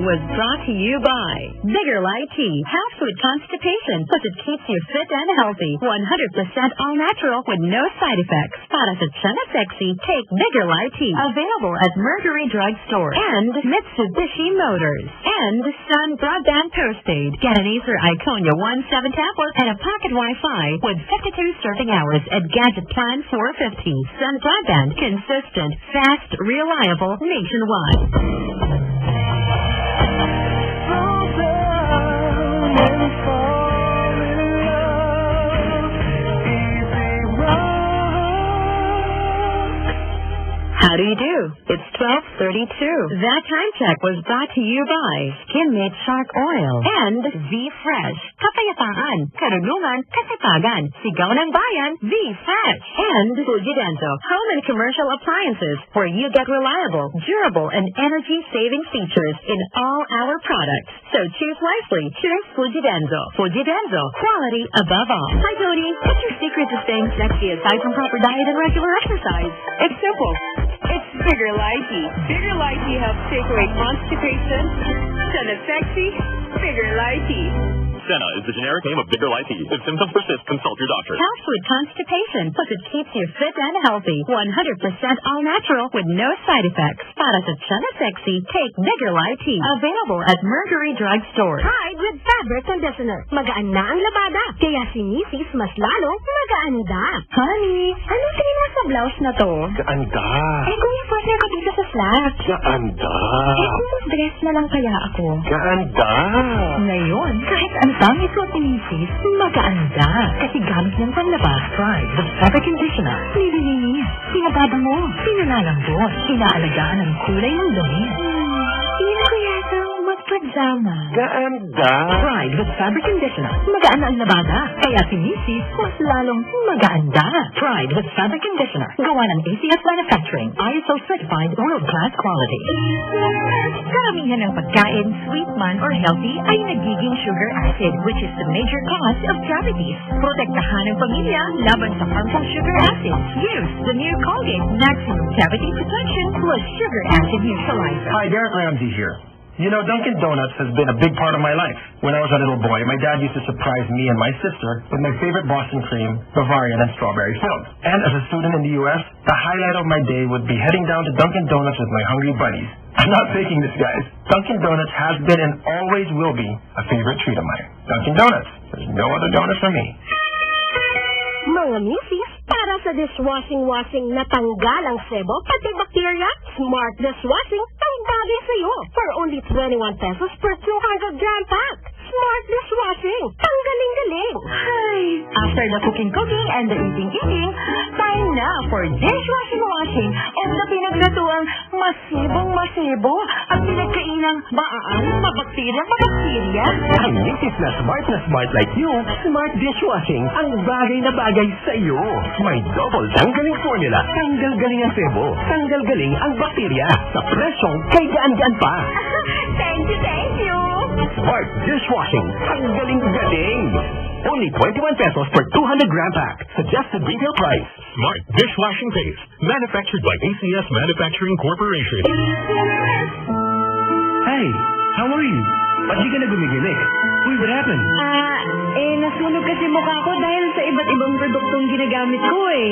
was brought to you by Bigger Light Tea. Helps with constipation, plus it keeps you fit and healthy. 100% all natural with no side effects. Para sa Chana Sexy, take Bigger Light Tea. Available at Mercury Drug Store and Mitsubishi Motors. And Sun Broadband Postpaid. Get an Acer Iconia 1/7 tablet and a pocket Wi-Fi with 52 serving hours at Gadget Plan 450. Sun Broadband, consistent, fast, reliable, nationwide. How do you do? It's 12:32. That time check was brought to you by SkinMate Shark Oil and V-Fresh. Kapayapaan, karunungan, kasipagan, sigaw ng bayan, V-Fresh. And Fujidenso, home and commercial appliances where you get reliable, durable, and energy-saving features in all our products. So choose wisely. Choose Fujidenso. Fujidenso, quality above all. Hi, Tony. What's your secret to staying sexy aside from proper diet and regular exercise? It's simple. It's Bigger Light Tea. Bigger Light Tea helps take away constipation. Chana Sexy, Bigger Light Tea. Senna is the generic name of Bigger Light Tea. If symptoms persist, consult your doctor. Helps with constipation, plus it keeps you fit and healthy. 100% all natural with no side effects. Para sa Chana Sexy, take Bigger Light Tea. Available at Mercury Drug Store. Tide with fabric conditioner. Magaan na ang labada. Kaya si Mrs. mas lalong magaanda. Honey, anong tingin mo sa blouse na to? Gaanda. Kung partner ko dito sa flat. Gaanda. Kung mag-dress na lang kaya ako. Gaanda. Ngayon, kahit ang dami suot ni Mrs., magaanda. Kasi gamit niyang panlabas. Pride with fabric conditioner. Nililinis, pinababango, pinalalambot, inaalagaan ang kulay ng damit. Hindi ko yata magpajama. Gaanda. Pride with fabric conditioner. Magaan na ang labada. Kaya si Mrs. mas lalong magaanda. Pride with fabric conditioner. Gawa ng ACS Manufacturing. ISO certified world-class quality. Karamihan ng pagkain, sweet man or healthy, ay nagiging sugar acid, which is the major cause of diabetes. Protektahan ang pamilya laban sa harmful sugar acid. Use the new Colgate Maximum Cavity Protection plus Sugar Acid Neutralizer. Hi, Derek Ramsey here. You know, Dunkin' Donuts has been a big part of my life. When I was a little boy, my dad used to surprise me and my sister with my favorite Boston cream, Bavarian, and strawberry filled. And as a student in the U.S., the highlight of my day would be heading down to Dunkin' Donuts with my hungry buddies. I'm not faking this, guys. Dunkin' Donuts has been and always will be a favorite treat of mine. Dunkin' Donuts. There's no other donuts for me. Mga misis, para sa dishwashing na tanggal ang sebo, pati bacteria, Smart Dishwashing ang bagay sa'yo. For only 21 pesos per 200-gram pack. Smart Dishwashing. Ang galing-galing. Hi! After the cooking and the eating, time na for dishwashing and the pinaglatuang masibong-masibo at pinagkainang mabakterya. Ang misis na smart like you, Smart Dishwashing ang bagay na bagay sa iyo. May double tanggaling formula. Tanggal-galing ang sebo. Tanggal-galing ang bakterya. Sa presyong kay gaan-gaan pa. Thank you! Smart Dishwashing. Ang galing-galing. Only 21 pesos per 200-gram pack. Suggested retail price. Smart Dishwashing Paste. Manufactured by ACS Manufacturing Corporation. Hey, how are you? Ba't di ka na gumigilik? Uy, what happened? Nasunog kasi mukha ko dahil sa iba't ibang produktong ginagamit ko eh.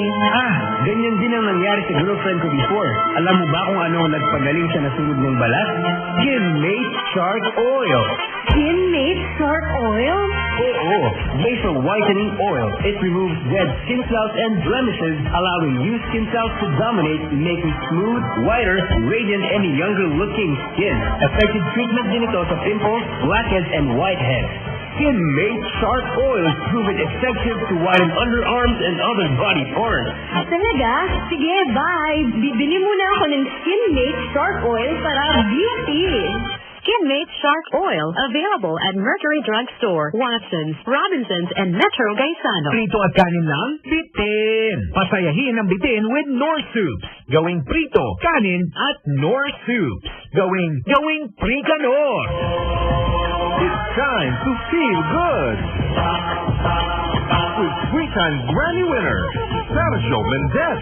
Ganyan din ang nangyari sa girlfriend ko before. Alam mo ba kung ano ang nagpagaling sa nasunog ng balat? SkinMate Shark Oil. SkinMate Shark Oil? Oo, Glacial Whitening Oil. It removes dead skin cells and blemishes, allowing new skin cells to dominate, making smooth, whiter, radiant, and younger-looking skin. Effective treatment din ito sa pimples, blackheads, and whiteheads. SkinMate Shark Oil is proven effective to whiten underarms and other body parts. Talaga? Sige, bye! Bibili muna ako ng SkinMate Shark Oil para beauty! SkinMate Shark Oil, available at Mercury Drug Store, Watson's, Robinson's, and Metro Gaisano. Prito at kanin lang? Bitin! Pasayahin ang bitin with Nor Soups. Gawing prito, kanin, at Nor Soups. Gawing Pricanor! It's time to feel good. With Sweet Time's Grammy winner, Sergio Mendes.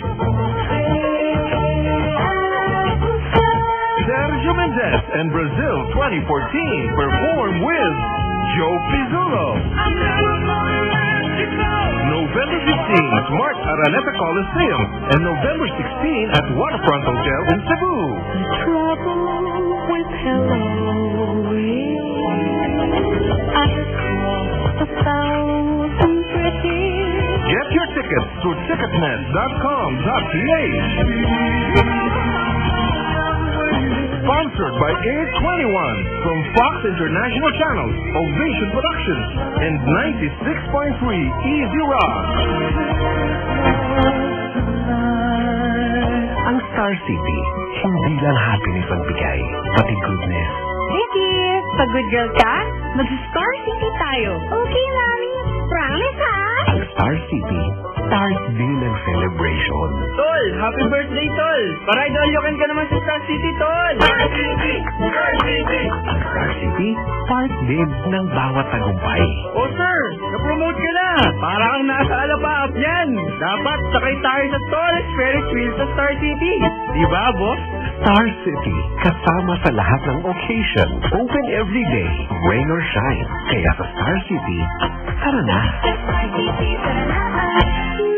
Sergio Mendes and Brazil 2014 perform with Joe Pizzolo. November 15, Smart Araneta Coliseum, and November 16 at Waterfront Hotel in Cebu. Trouble with hello. I crossed 1,000 bridges. Get your tickets through ticketnet.com.ph. Sponsored by Air 21 from Fox International Channels, Ovation Productions, and 96.3 Easy Rock. Ang Star City, hindi lang happiness ang bigay, pati goodness. Vicky, pag good girl ka, mag-Star City tayo. Okay, Mami. Promise, ha? Ang Star City, start din ng celebration. Tol, happy birthday, Tol! Para-idolyokan ka naman sa Star City, Tol! Star City! Star City! Ang Star City, part din ng bawat tagumpay. Oh, sir! Na-promote ka na! Para kang nasa alapaap yan! Dapat sakay tayo sa tallest Ferris wheel sa Star City! Di ba, boss? Star City, kasama sa lahat ng occasion. Open every day, rain or shine. Kaya sa Star City, tara na!